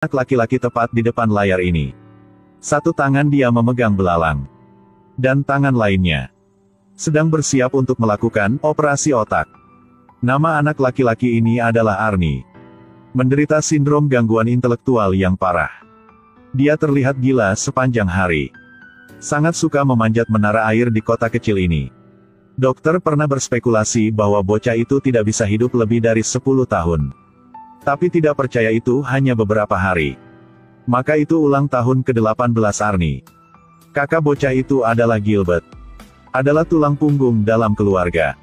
anak laki-laki tepat di depan layar ini. Satu tangan dia memegang belalang. Dan tangan lainnya sedang bersiap untuk melakukan operasi otak. Nama anak laki-laki ini adalah Arnie. Menderita sindrom gangguan intelektual yang parah. Dia terlihat gila sepanjang hari. Sangat suka memanjat menara air di kota kecil ini. Dokter pernah berspekulasi bahwa bocah itu tidak bisa hidup lebih dari 10 tahun. Tapi tidak percaya itu hanya beberapa hari. Maka itu ulang tahun ke-18 Arnie. Kakak bocah itu adalah Gilbert. Adalah tulang punggung dalam keluarga.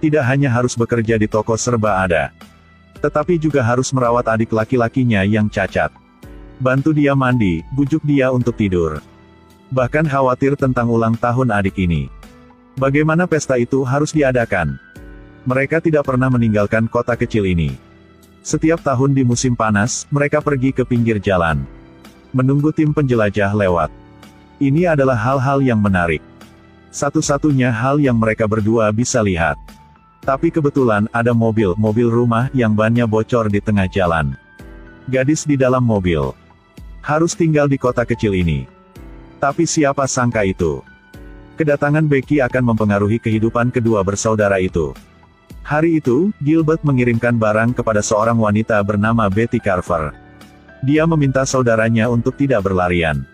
Tidak hanya harus bekerja di toko serba ada. Tetapi juga harus merawat adik laki-lakinya yang cacat. Bantu dia mandi, bujuk dia untuk tidur. Bahkan khawatir tentang ulang tahun adik ini. Bagaimana pesta itu harus diadakan? Mereka tidak pernah meninggalkan kota kecil ini. Setiap tahun di musim panas, mereka pergi ke pinggir jalan. Menunggu tim penjelajah lewat. Ini adalah hal-hal yang menarik. Satu-satunya hal yang mereka berdua bisa lihat. Tapi kebetulan, ada mobil rumah yang bannya bocor di tengah jalan. Gadis di dalam mobil. Harus tinggal di kota kecil ini. Tapi siapa sangka itu? Kedatangan Becky akan mempengaruhi kehidupan kedua bersaudara itu. Hari itu, Gilbert mengirimkan barang kepada seorang wanita bernama Betty Carver. Dia meminta saudaranya untuk tidak berlarian.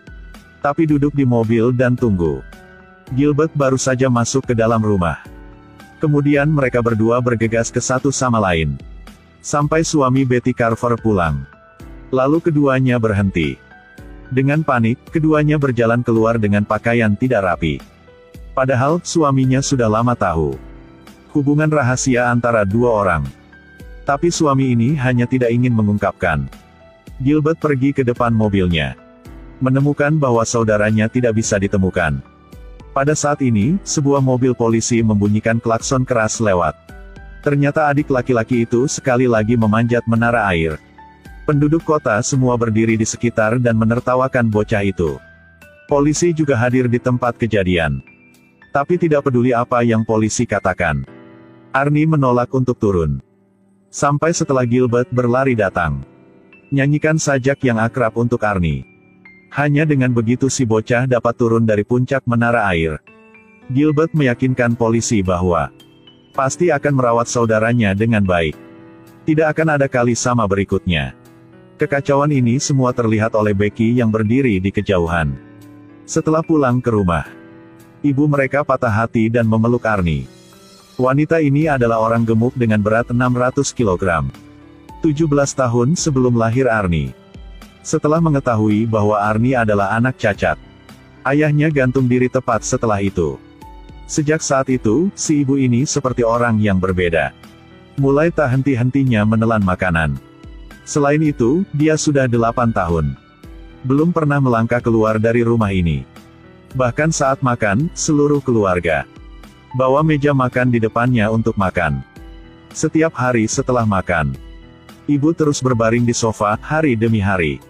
Tapi duduk di mobil dan tunggu. Gilbert baru saja masuk ke dalam rumah. Kemudian mereka berdua bergegas ke satu sama lain. Sampai suami Betty Carver pulang. Lalu keduanya berhenti. Dengan panik, keduanya berjalan keluar dengan pakaian tidak rapi. Padahal, suaminya sudah lama tahu hubungan rahasia antara dua orang. Tapi suami ini hanya tidak ingin mengungkapkan. Gilbert pergi ke depan mobilnya. Menemukan bahwa saudaranya tidak bisa ditemukan. Pada saat ini, sebuah mobil polisi membunyikan klakson keras lewat. Ternyata adik laki-laki itu sekali lagi memanjat menara air. Penduduk kota semua berdiri di sekitar dan menertawakan bocah itu. Polisi juga hadir di tempat kejadian. Tapi tidak peduli apa yang polisi katakan. Arnie menolak untuk turun. Sampai setelah Gilbert berlari datang. Nyanyikan sajak yang akrab untuk Arnie. Hanya dengan begitu si bocah dapat turun dari puncak menara air. Gilbert meyakinkan polisi bahwa pasti akan merawat saudaranya dengan baik. Tidak akan ada kali sama berikutnya. Kekacauan ini semua terlihat oleh Becky yang berdiri di kejauhan. Setelah pulang ke rumah, ibu mereka patah hati dan memeluk Arnie. Wanita ini adalah orang gemuk dengan berat 600 kg. 17 tahun sebelum lahir Arnie. Setelah mengetahui bahwa Arnie adalah anak cacat, ayahnya gantung diri tepat setelah itu. Sejak saat itu, si ibu ini seperti orang yang berbeda. Mulai tak henti-hentinya menelan makanan. Selain itu, dia sudah 8 tahun. Belum pernah melangkah keluar dari rumah ini. Bahkan saat makan, seluruh keluarga bawa meja makan di depannya untuk makan. Setiap hari setelah makan, ibu terus berbaring di sofa, hari demi hari.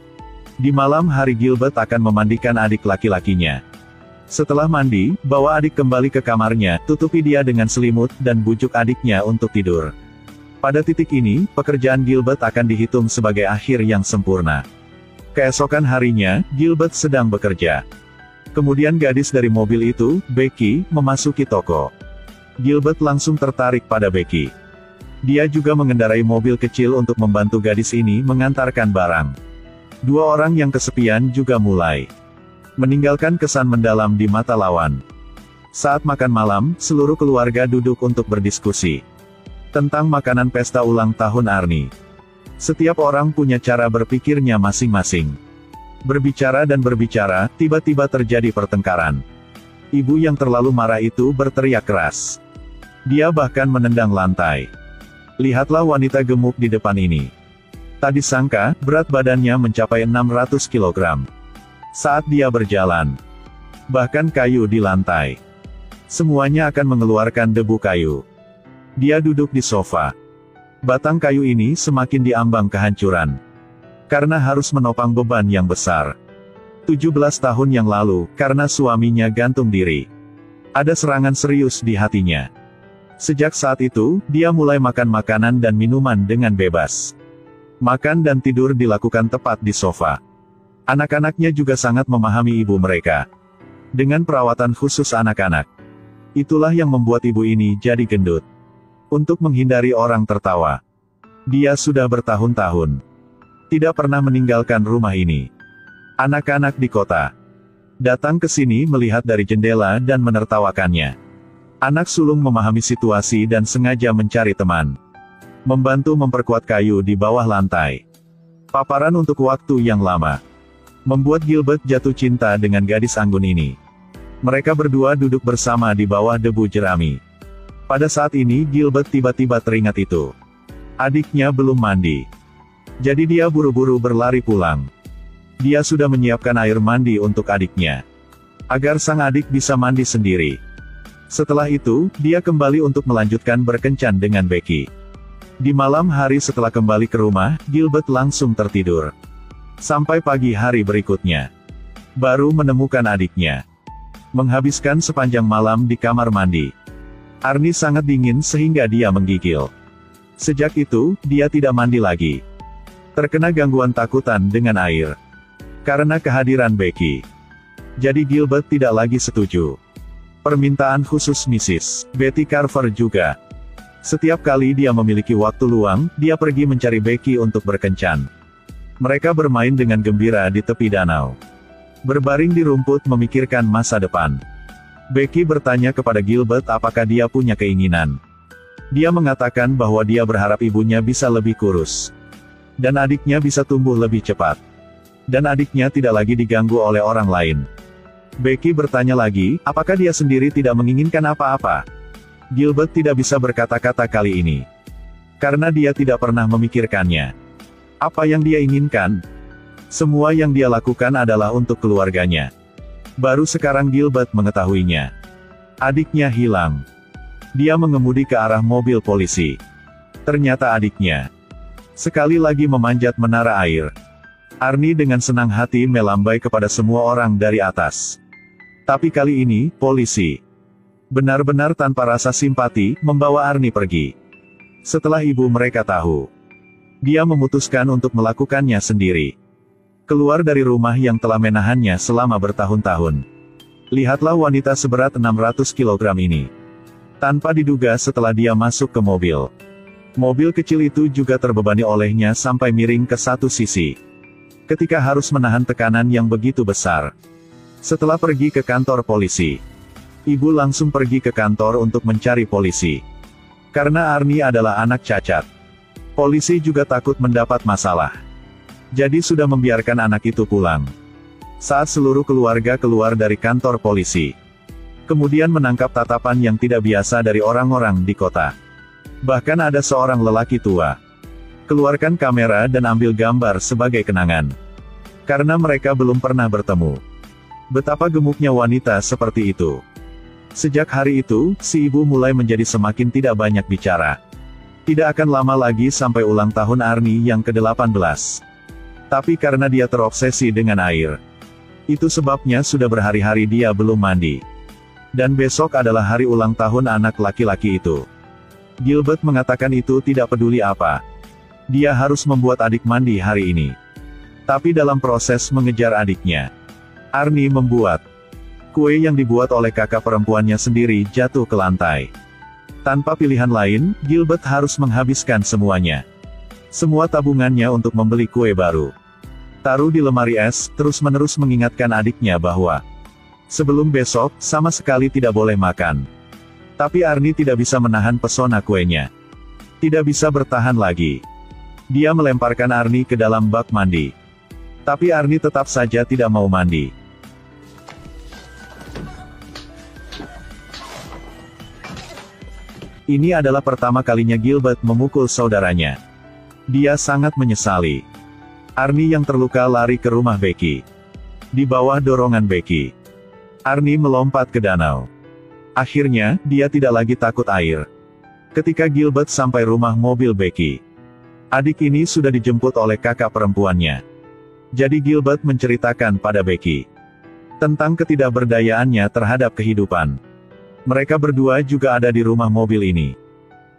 Di malam hari Gilbert akan memandikan adik laki-lakinya. Setelah mandi, bawa adik kembali ke kamarnya, tutupi dia dengan selimut, dan bujuk adiknya untuk tidur. Pada titik ini, pekerjaan Gilbert akan dihitung sebagai akhir yang sempurna. Keesokan harinya, Gilbert sedang bekerja. Kemudian gadis dari mobil itu, Becky, memasuki toko. Gilbert langsung tertarik pada Becky. Dia juga mengendarai mobil kecil untuk membantu gadis ini mengantarkan barang. Dua orang yang kesepian juga mulai meninggalkan kesan mendalam di mata lawan. Saat makan malam, seluruh keluarga duduk untuk berdiskusi tentang makanan pesta ulang tahun Arnie. Setiap orang punya cara berpikirnya masing-masing. Berbicara dan berbicara, tiba-tiba terjadi pertengkaran. Ibu yang terlalu marah itu berteriak keras. Dia bahkan menendang lantai. Lihatlah wanita gemuk di depan ini. Tak disangka, berat badannya mencapai 600 kg. Saat dia berjalan, bahkan kayu di lantai, semuanya akan mengeluarkan debu kayu. Dia duduk di sofa. Batang kayu ini semakin diambang kehancuran. Karena harus menopang beban yang besar. 17 tahun yang lalu, karena suaminya gantung diri, ada serangan serius di hatinya. Sejak saat itu, dia mulai makan makanan dan minuman dengan bebas. Makan dan tidur dilakukan tepat di sofa. Anak-anaknya juga sangat memahami ibu mereka. Dengan perawatan khusus anak-anak. Itulah yang membuat ibu ini jadi gendut. Untuk menghindari orang tertawa. Dia sudah bertahun-tahun tidak pernah meninggalkan rumah ini. Anak-anak di kota datang ke sini melihat dari jendela dan menertawakannya. Anak sulung memahami situasi dan sengaja mencari teman. Membantu memperkuat kayu di bawah lantai. Paparan untuk waktu yang lama. Membuat Gilbert jatuh cinta dengan gadis anggun ini. Mereka berdua duduk bersama di bawah debu jerami. Pada saat ini Gilbert tiba-tiba teringat itu. Adiknya belum mandi. Jadi dia buru-buru berlari pulang. Dia sudah menyiapkan air mandi untuk adiknya. Agar sang adik bisa mandi sendiri. Setelah itu, dia kembali untuk melanjutkan berkencan dengan Becky. Di malam hari setelah kembali ke rumah, Gilbert langsung tertidur. Sampai pagi hari berikutnya. Baru menemukan adiknya. Menghabiskan sepanjang malam di kamar mandi. Arnie sangat dingin sehingga dia menggigil. Sejak itu, dia tidak mandi lagi. Terkena gangguan takutan dengan air. Karena kehadiran Becky. Jadi Gilbert tidak lagi setuju. Permintaan khusus Mrs. Betty Carver juga. Setiap kali dia memiliki waktu luang, dia pergi mencari Becky untuk berkencan. Mereka bermain dengan gembira di tepi danau. Berbaring di rumput memikirkan masa depan. Becky bertanya kepada Gilbert apakah dia punya keinginan. Dia mengatakan bahwa dia berharap ibunya bisa lebih kurus. Dan adiknya bisa tumbuh lebih cepat. Dan adiknya tidak lagi diganggu oleh orang lain. Becky bertanya lagi, apakah dia sendiri tidak menginginkan apa-apa? Gilbert tidak bisa berkata-kata kali ini. Karena dia tidak pernah memikirkannya. Apa yang dia inginkan? Semua yang dia lakukan adalah untuk keluarganya. Baru sekarang Gilbert mengetahuinya. Adiknya hilang. Dia mengemudi ke arah mobil polisi. Ternyata adiknya sekali lagi memanjat menara air. Arnie dengan senang hati melambai kepada semua orang dari atas. Tapi kali ini, polisi benar-benar tanpa rasa simpati, membawa Arnie pergi. Setelah ibu mereka tahu, dia memutuskan untuk melakukannya sendiri. Keluar dari rumah yang telah menahannya selama bertahun-tahun. Lihatlah wanita seberat 600 kg ini. Tanpa diduga setelah dia masuk ke mobil. Mobil kecil itu juga terbebani olehnya sampai miring ke satu sisi. Ketika harus menahan tekanan yang begitu besar. Setelah pergi ke kantor polisi. Ibu langsung pergi ke kantor untuk mencari polisi. Karena Arnie adalah anak cacat. Polisi juga takut mendapat masalah. Jadi sudah membiarkan anak itu pulang. Saat seluruh keluarga keluar dari kantor polisi. Kemudian menangkap tatapan yang tidak biasa dari orang-orang di kota. Bahkan ada seorang lelaki tua. Keluarkan kamera dan ambil gambar sebagai kenangan. Karena mereka belum pernah bertemu. Betapa gemuknya wanita seperti itu. Sejak hari itu, si ibu mulai menjadi semakin tidak banyak bicara. Tidak akan lama lagi sampai ulang tahun Arnie yang ke-18. Tapi karena dia terobsesi dengan air. Itu sebabnya sudah berhari-hari dia belum mandi. Dan besok adalah hari ulang tahun anak laki-laki itu. Gilbert mengatakan itu tidak peduli apa. Dia harus membuat adik mandi hari ini. Tapi dalam proses mengejar adiknya, Arnie membuat kue yang dibuat oleh kakak perempuannya sendiri jatuh ke lantai. Tanpa pilihan lain, Gilbert harus menghabiskan semuanya. Semua tabungannya untuk membeli kue baru. Taruh di lemari es, terus-menerus mengingatkan adiknya bahwa sebelum besok, sama sekali tidak boleh makan. Tapi Arnie tidak bisa menahan pesona kuenya. Tidak bisa bertahan lagi. Dia melemparkan Arnie ke dalam bak mandi. Tapi Arnie tetap saja tidak mau mandi. Ini adalah pertama kalinya Gilbert memukul saudaranya. Dia sangat menyesali. Arnie yang terluka lari ke rumah Becky. Di bawah dorongan Becky, Arnie melompat ke danau. Akhirnya, dia tidak lagi takut air. Ketika Gilbert sampai rumah mobil Becky, adik ini sudah dijemput oleh kakak perempuannya. Jadi Gilbert menceritakan pada Becky tentang ketidakberdayaannya terhadap kehidupan. Mereka berdua juga ada di rumah mobil ini.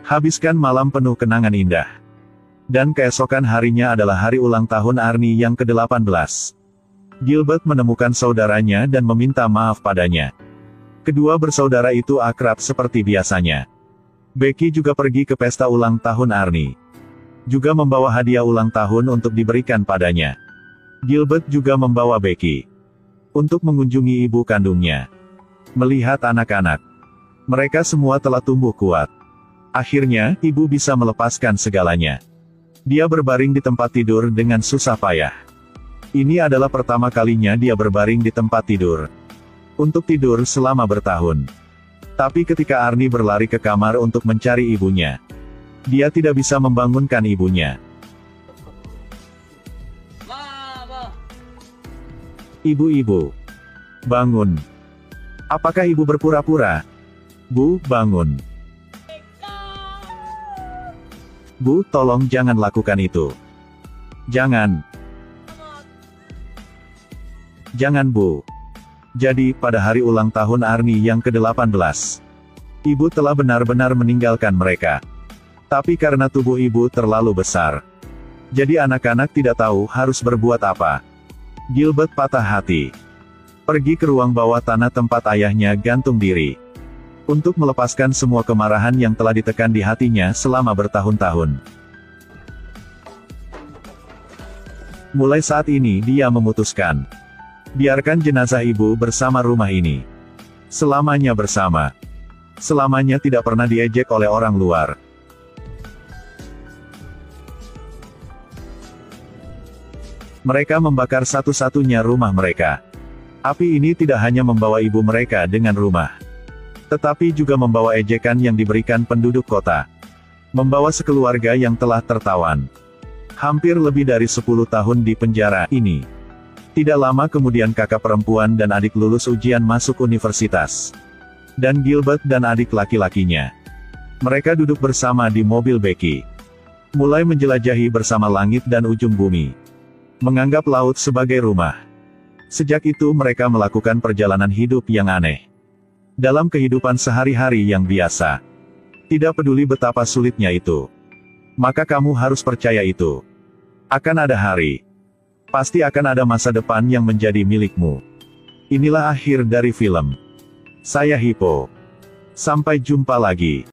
Habiskan malam penuh kenangan indah. Dan keesokan harinya adalah hari ulang tahun Arnie yang ke-18. Gilbert menemukan saudaranya dan meminta maaf padanya. Kedua bersaudara itu akrab seperti biasanya. Becky juga pergi ke pesta ulang tahun Arnie. Juga membawa hadiah ulang tahun untuk diberikan padanya. Gilbert juga membawa Becky untuk mengunjungi ibu kandungnya. Melihat anak-anak, mereka semua telah tumbuh kuat. Akhirnya, ibu bisa melepaskan segalanya. Dia berbaring di tempat tidur dengan susah payah. Ini adalah pertama kalinya dia berbaring di tempat tidur. Untuk tidur selama bertahun. Tapi ketika Arnie berlari ke kamar untuk mencari ibunya, dia tidak bisa membangunkan ibunya. Ibu-ibu, bangun. Apakah ibu berpura-pura? Bu, bangun. Bu, tolong jangan lakukan itu. Jangan. Jangan, Bu. Jadi, pada hari ulang tahun Arnie yang ke-18, ibu telah benar-benar meninggalkan mereka. Tapi karena tubuh ibu terlalu besar, jadi anak-anak tidak tahu harus berbuat apa. Gilbert patah hati. Pergi ke ruang bawah tanah tempat ayahnya gantung diri. Untuk melepaskan semua kemarahan yang telah ditekan di hatinya selama bertahun-tahun. Mulai saat ini dia memutuskan, biarkan jenazah ibu bersama rumah ini. Selamanya bersama. Selamanya tidak pernah diejek oleh orang luar. Mereka membakar satu-satunya rumah mereka. Api ini tidak hanya membawa ibu mereka dengan rumah, tetapi juga membawa ejekan yang diberikan penduduk kota. Membawa sekeluarga yang telah tertawan. Hampir lebih dari 10 tahun di penjara ini. Tidak lama kemudian kakak perempuan dan adik lulus ujian masuk universitas. Dan Gilbert dan adik laki-lakinya. Mereka duduk bersama di mobil Becky. Mulai menjelajahi bersama langit dan ujung bumi. Menganggap laut sebagai rumah. Sejak itu mereka melakukan perjalanan hidup yang aneh. Dalam kehidupan sehari-hari yang biasa. Tidak peduli betapa sulitnya itu. Maka kamu harus percaya itu. Akan ada hari. Pasti akan ada masa depan yang menjadi milikmu. Inilah akhir dari film. Saya Hippo. Sampai jumpa lagi.